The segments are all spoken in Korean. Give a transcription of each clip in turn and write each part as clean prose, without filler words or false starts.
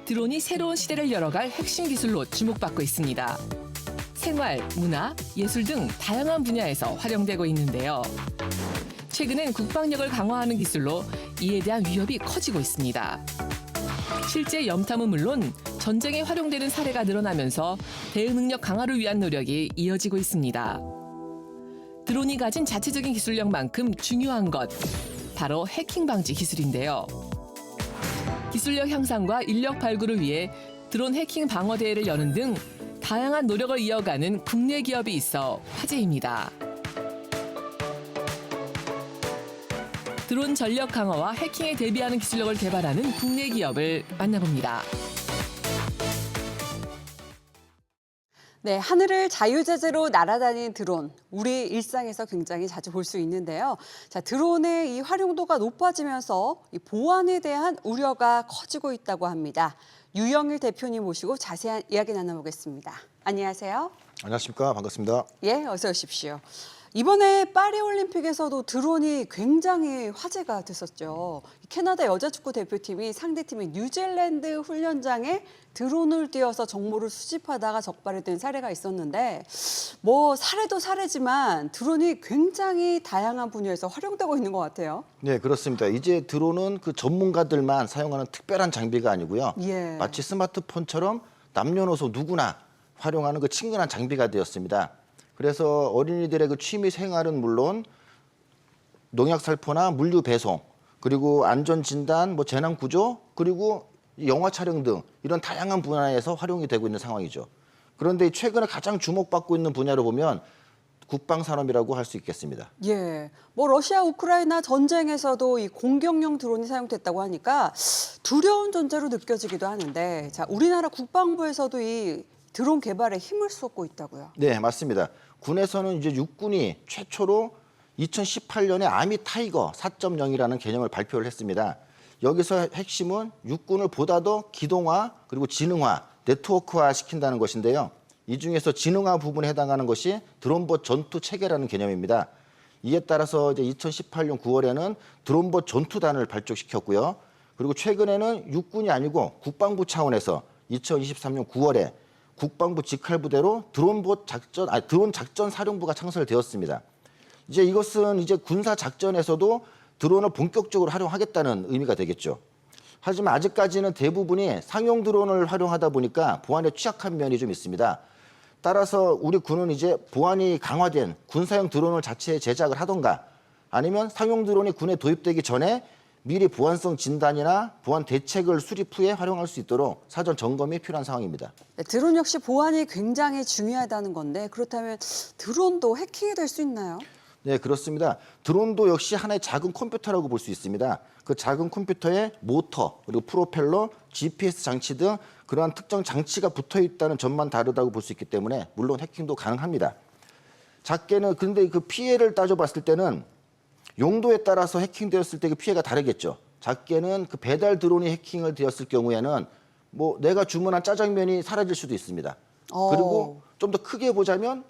드론이 새로운 시대를 열어갈 핵심 기술로 주목받고 있습니다. 생활, 문화, 예술 등 다양한 분야에서 활용되고 있는데요. 최근엔 국방력을 강화하는 기술로 이에 대한 위협이 커지고 있습니다. 실제 염탐은 물론 전쟁에 활용되는 사례가 늘어나면서 대응 능력 강화를 위한 노력이 이어지고 있습니다. 드론이 가진 자체적인 기술력만큼 중요한 것, 바로 해킹 방지 기술인데요. 기술력 향상과 인력 발굴을 위해 드론 해킹 방어 대회를 여는 등 다양한 노력을 이어가는 국내 기업이 있어 화제입니다. 드론 전력 강화와 해킹에 대비하는 기술력을 개발하는 국내 기업을 만나봅니다. 네, 하늘을 자유자재로 날아다니는 드론, 우리 일상에서 굉장히 자주 볼 수 있는데요. 자, 드론의 이 활용도가 높아지면서 이 보안에 대한 우려가 커지고 있다고 합니다. 유영일 대표님 모시고 자세한 이야기 나눠보겠습니다. 안녕하세요. 안녕하십니까. 반갑습니다. 예, 어서 오십시오. 이번에 파리올림픽에서도 드론이 굉장히 화제가 됐었죠. 캐나다 여자축구 대표팀이 상대팀인 뉴질랜드 훈련장에 드론을 띄워서 정보를 수집하다가 적발이 된 사례가 있었는데 뭐 사례도 사례지만 드론이 굉장히 다양한 분야에서 활용되고 있는 것 같아요. 네, 그렇습니다. 이제 드론은 그 전문가들만 사용하는 특별한 장비가 아니고요. 예. 마치 스마트폰처럼 남녀노소 누구나 활용하는 그 친근한 장비가 되었습니다. 그래서 어린이들의 그 취미 생활은 물론 농약 살포나 물류 배송, 그리고 안전 진단, 뭐 재난 구조, 그리고 영화 촬영 등 이런 다양한 분야에서 활용이 되고 있는 상황이죠. 그런데 최근에 가장 주목받고 있는 분야로 보면 국방 산업이라고 할 수 있겠습니다. 예, 뭐 러시아 우크라이나 전쟁에서도 이 공격용 드론이 사용됐다고 하니까 두려운 존재로 느껴지기도 하는데, 자, 우리나라 국방부에서도 이 드론 개발에 힘을 쏟고 있다고요. 네, 맞습니다. 군에서는 이제 육군이 최초로 2018년에 아미 타이거 4.0이라는 개념을 발표를 했습니다. 여기서 핵심은 육군을 보다 더 기동화 그리고 지능화, 네트워크화 시킨다는 것인데요. 이 중에서 지능화 부분에 해당하는 것이 드론봇 전투 체계라는 개념입니다. 이에 따라서 이제 2018년 9월에는 드론봇 전투단을 발족시켰고요. 그리고 최근에는 육군이 아니고 국방부 차원에서 2023년 9월에 국방부 직할부대로 드론 작전 사령부가 창설되었습니다. 이제 이것은 이제 군사 작전에서도 드론을 본격적으로 활용하겠다는 의미가 되겠죠. 하지만 아직까지는 대부분이 상용 드론을 활용하다 보니까 보안에 취약한 면이 좀 있습니다. 따라서 우리 군은 이제 보안이 강화된 군사용 드론을 자체 제작을 하던가 아니면 상용 드론이 군에 도입되기 전에 미리 보안성 진단이나 보안 대책을 수립 후에 활용할 수 있도록 사전 점검이 필요한 상황입니다. 네, 드론 역시 보안이 굉장히 중요하다는 건데 그렇다면 드론도 해킹이 될 수 있나요? 네, 그렇습니다. 드론도 역시 하나의 작은 컴퓨터라고 볼 수 있습니다. 그 작은 컴퓨터에 모터, 그리고 프로펠러, GPS 장치 등 그러한 특정 장치가 붙어 있다는 점만 다르다고 볼 수 있기 때문에 물론 해킹도 가능합니다. 작게는 근데 그 피해를 따져봤을 때는 용도에 따라서 해킹되었을 때 그 피해가 다르겠죠. 작게는 그 배달 드론이 해킹을 되었을 경우에는 뭐 내가 주문한 짜장면이 사라질 수도 있습니다. 그리고 좀 더 크게 보자면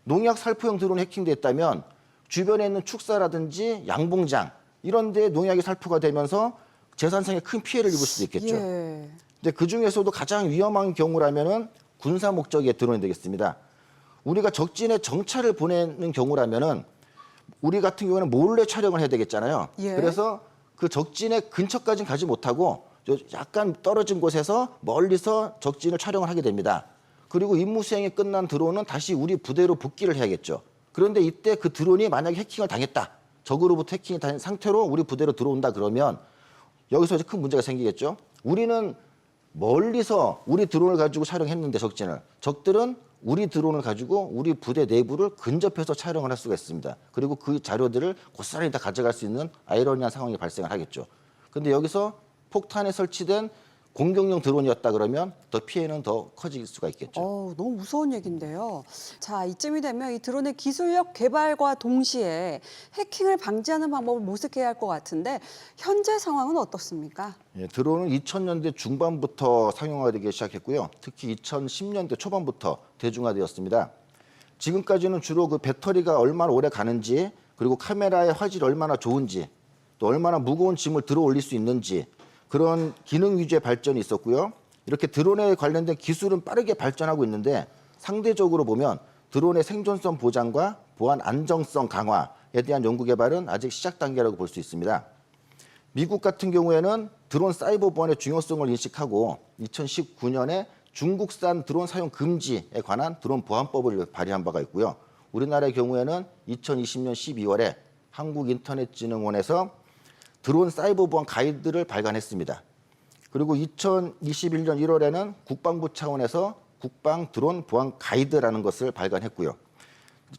농약 살포형 드론이 해킹됐다면 주변에 있는 축사라든지 양봉장 이런 데 농약이 살포가 되면서 재산상에 큰 피해를 입을 수도 있겠죠. 예. 근데 그 중에서도 가장 위험한 경우라면은 군사 목적의 드론이 되겠습니다. 우리가 적진에 정찰을 보내는 경우라면은 우리 같은 경우는 몰래 촬영을 해야 되겠잖아요. 예. 그래서 그 적진의 근처까지는 가지 못하고 약간 떨어진 곳에서 멀리서 적진을 촬영을 하게 됩니다. 그리고 임무 수행이 끝난 드론은 다시 우리 부대로 복귀를 해야겠죠. 그런데 이때 그 드론이 만약에 해킹을 당했다. 적으로부터 해킹이 된 상태로 우리 부대로 들어온다 그러면 여기서 이제 큰 문제가 생기겠죠. 우리는 멀리서 우리 드론을 가지고 촬영했는데 적들은 우리 드론을 가지고 우리 부대 내부를 근접해서 촬영을 할 수가 있습니다. 그리고 그 자료들을 고스란히 다 가져갈 수 있는 아이러니한 상황이 발생을 하겠죠. 그런데 여기서 폭탄에 설치된 공격용 드론이었다 그러면 더 피해는 더 커질 수가 있겠죠. 너무 무서운 얘기인데요. 자, 이쯤이 되면 이 드론의 기술력 개발과 동시에 해킹을 방지하는 방법을 모색해야 할 것 같은데 현재 상황은 어떻습니까? 예, 드론은 2000년대 중반부터 상용화되기 시작했고요. 특히 2010년대 초반부터 대중화되었습니다. 지금까지는 주로 그 배터리가 얼마나 오래 가는지 그리고 카메라의 화질이 얼마나 좋은지 또 얼마나 무거운 짐을 들어 올릴 수 있는지 그런 기능 위주의 발전이 있었고요. 이렇게 드론에 관련된 기술은 빠르게 발전하고 있는데 상대적으로 보면 드론의 생존성 보장과 보안 안정성 강화에 대한 연구 개발은 아직 시작 단계라고 볼 수 있습니다. 미국 같은 경우에는 드론 사이버 보안의 중요성을 인식하고 2019년에 중국산 드론 사용 금지에 관한 드론 보안법을 발의한 바가 있고요. 우리나라의 경우에는 2020년 12월에 한국인터넷진흥원에서 드론 사이버 보안 가이드를 발간했습니다. 그리고 2021년 1월에는 국방부 차원에서 국방 드론 보안 가이드라는 것을 발간했고요.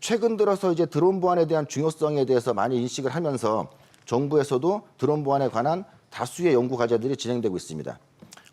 최근 들어서 이제 드론 보안에 대한 중요성에 대해서 많이 인식을 하면서 정부에서도 드론 보안에 관한 다수의 연구 과제들이 진행되고 있습니다.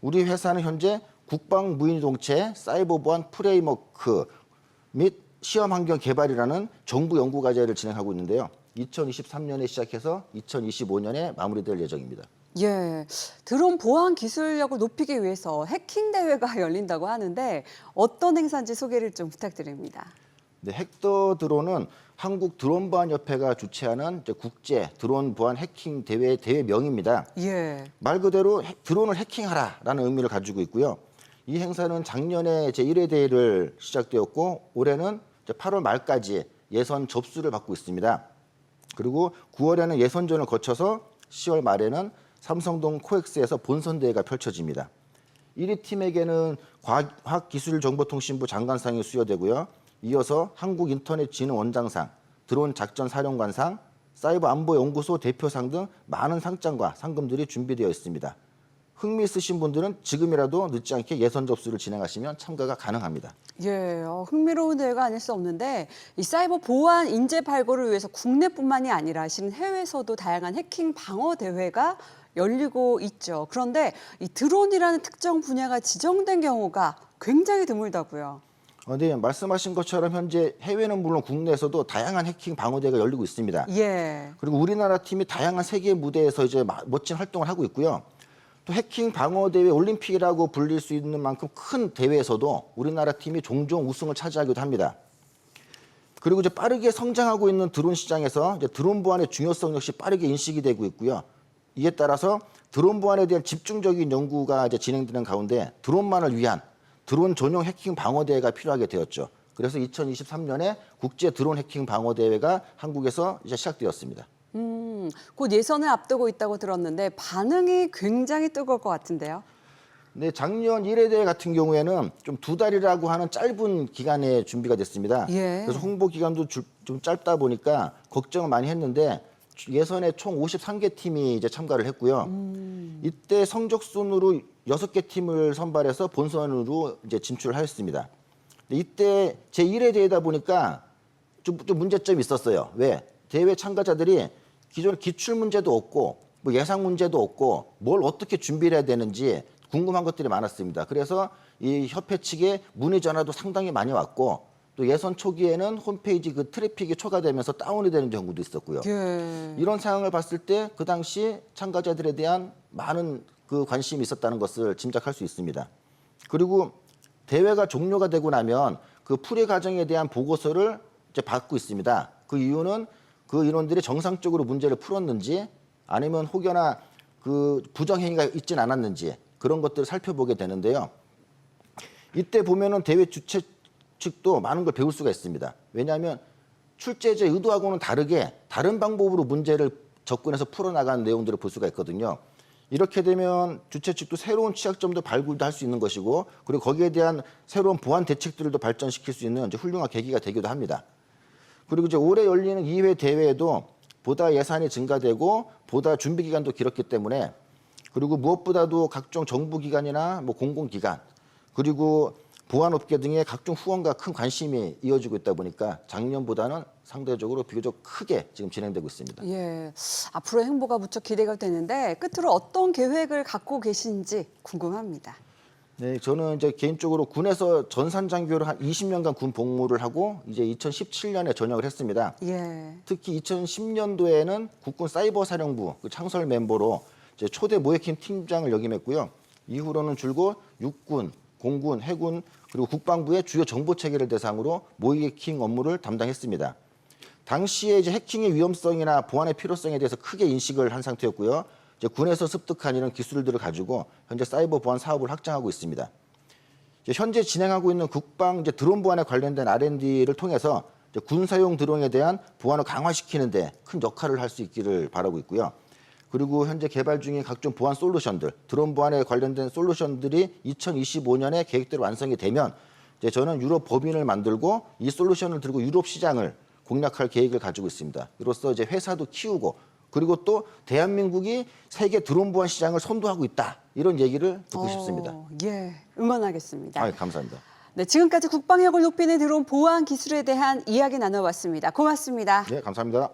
우리 회사는 현재 국방 무인동체 사이버 보안 프레임워크 및 시험 환경 개발이라는 정부 연구 과제를 진행하고 있는데요. 2023년에 시작해서 2025년에 마무리될 예정입니다. 예, 드론 보안 기술력을 높이기 위해서 해킹 대회가 열린다고 하는데 어떤 행사인지 소개를 좀 부탁드립니다. 네, 헥더 드론은 한국 드론 보안 협회가 주최하는 국제 드론 보안 해킹 대회명입니다. 예. 말 그대로 드론을 해킹하라라는 의미를 가지고 있고요. 이 행사는 작년에 제1회 대회를 시작되었고 올해는 8월 말까지 예선 접수를 받고 있습니다. 그리고 9월에는 예선전을 거쳐서 10월 말에는 삼성동 코엑스에서 본선 대회가 펼쳐집니다. 1위 팀에게는 과학기술정보통신부 장관상이 수여되고요. 이어서 한국인터넷진흥원장상, 드론 작전사령관상, 사이버안보연구소 대표상 등 많은 상장과 상금들이 준비되어 있습니다. 흥미 있으신 분들은 지금이라도 늦지 않게 예선 접수를 진행하시면 참가가 가능합니다. 예, 흥미로운 대회가 아닐 수 없는데 이 사이버 보안 인재 발굴을 위해서 국내뿐만이 아니라 실은 해외에서도 다양한 해킹 방어 대회가 열리고 있죠. 그런데 이 드론이라는 특정 분야가 지정된 경우가 굉장히 드물다고요. 네, 말씀하신 것처럼 현재 해외는 물론 국내에서도 다양한 해킹 방어대회가 열리고 있습니다. 예. 그리고 우리나라 팀이 다양한 세계 무대에서 이제 멋진 활동을 하고 있고요. 또 해킹 방어대회 올림픽이라고 불릴 수 있는 만큼 큰 대회에서도 우리나라 팀이 종종 우승을 차지하기도 합니다. 그리고 이제 빠르게 성장하고 있는 드론 시장에서 이제 드론 보안의 중요성 역시 빠르게 인식이 되고 있고요. 이에 따라서 드론 보안에 대한 집중적인 연구가 이제 진행되는 가운데 드론만을 위한 드론 전용 해킹 방어대회가 필요하게 되었죠. 그래서 2023년에 국제 드론 해킹 방어대회가 한국에서 이제 시작되었습니다. 곧 예선을 앞두고 있다고 들었는데 반응이 굉장히 뜨거울 것 같은데요. 네, 작년 1회 대회 같은 경우에는 좀 2달이라고 하는 짧은 기간에 준비가 됐습니다. 예. 그래서 홍보 기간도 좀 짧다 보니까 걱정을 많이 했는데 예선에 총 53개 팀이 이제 참가를 했고요. 이때 성적 순으로 6개 팀을 선발해서 본선으로 이제 진출을 하였습니다. 이때 제1회 대회다 보니까 좀 문제점이 있었어요. 왜? 대회 참가자들이 기존 기출 문제도 없고 뭐 예상 문제도 없고 뭘 어떻게 준비를 해야 되는지 궁금한 것들이 많았습니다. 그래서 이 협회 측에 문의 전화도 상당히 많이 왔고 또 예선 초기에는 홈페이지 그 트래픽이 초과되면서 다운이 되는 경우도 있었고요. 예. 이런 상황을 봤을 때 그 당시 참가자들에 대한 많은 그 관심이 있었다는 것을 짐작할 수 있습니다. 그리고 대회가 종료가 되고 나면 그 풀이 과정에 대한 보고서를 이제 받고 있습니다. 그 이유는 그 인원들이 정상적으로 문제를 풀었는지 아니면 혹여나 그 부정행위가 있진 않았는지 그런 것들을 살펴보게 되는데요. 이때 보면은 대회 주최 측도 많은 걸 배울 수가 있습니다. 왜냐하면 출제자의 의도하고는 다르게 다른 방법으로 문제를 접근해서 풀어나가는 내용들을 볼 수가 있거든요. 이렇게 되면 주최 측도 새로운 취약점도 발굴도 할 수 있는 것이고 그리고 거기에 대한 새로운 보완 대책들도 발전시킬 수 있는 이제 훌륭한 계기가 되기도 합니다. 그리고 이제 올해 열리는 2회 대회에도 보다 예산이 증가되고 보다 준비 기간도 길었기 때문에 그리고 무엇보다도 각종 정부기관이나 뭐 공공기관 그리고 보안업계 등의 각종 후원과 큰 관심이 이어지고 있다 보니까 작년보다는 상대적으로 비교적 크게 지금 진행되고 있습니다. 예, 앞으로의 행보가 무척 기대가 되는데 끝으로 어떤 계획을 갖고 계신지 궁금합니다. 네, 저는 이제 개인적으로 군에서 전산장교를 한 20년간 군 복무를 하고 이제 2017년에 전역을 했습니다. 예. 특히 2010년도에는 국군 사이버사령부 그 창설 멤버로 이제 초대 모해킹 팀장을 역임했고요. 이후로는 줄곧 육군, 공군, 해군 그리고 국방부의 주요 정보 체계를 대상으로 모해킹 업무를 담당했습니다. 당시에 이제 해킹의 위험성이나 보안의 필요성에 대해서 크게 인식을 한 상태였고요. 이제 군에서 습득한 이런 기술들을 가지고 현재 사이버 보안 사업을 확장하고 있습니다. 이제 현재 진행하고 있는 국방 이제 드론 보안에 관련된 R&D를 통해서 이제 군사용 드론에 대한 보안을 강화시키는 데 큰 역할을 할 수 있기를 바라고 있고요. 그리고 현재 개발 중인 각종 보안 솔루션들, 드론 보안에 관련된 솔루션들이 2025년에 계획대로 완성이 되면 이제 저는 유럽 법인을 만들고 이 솔루션을 들고 유럽 시장을 공략할 계획을 가지고 있습니다. 이로써 이제 회사도 키우고 그리고 또 대한민국이 세계 드론 보안 시장을 선도하고 있다. 이런 얘기를 듣고 싶습니다. 예, 응원하겠습니다. 아, 감사합니다. 네, 지금까지 국방력을 높이는 드론 보안 기술에 대한 이야기 나눠봤습니다. 고맙습니다. 네, 감사합니다.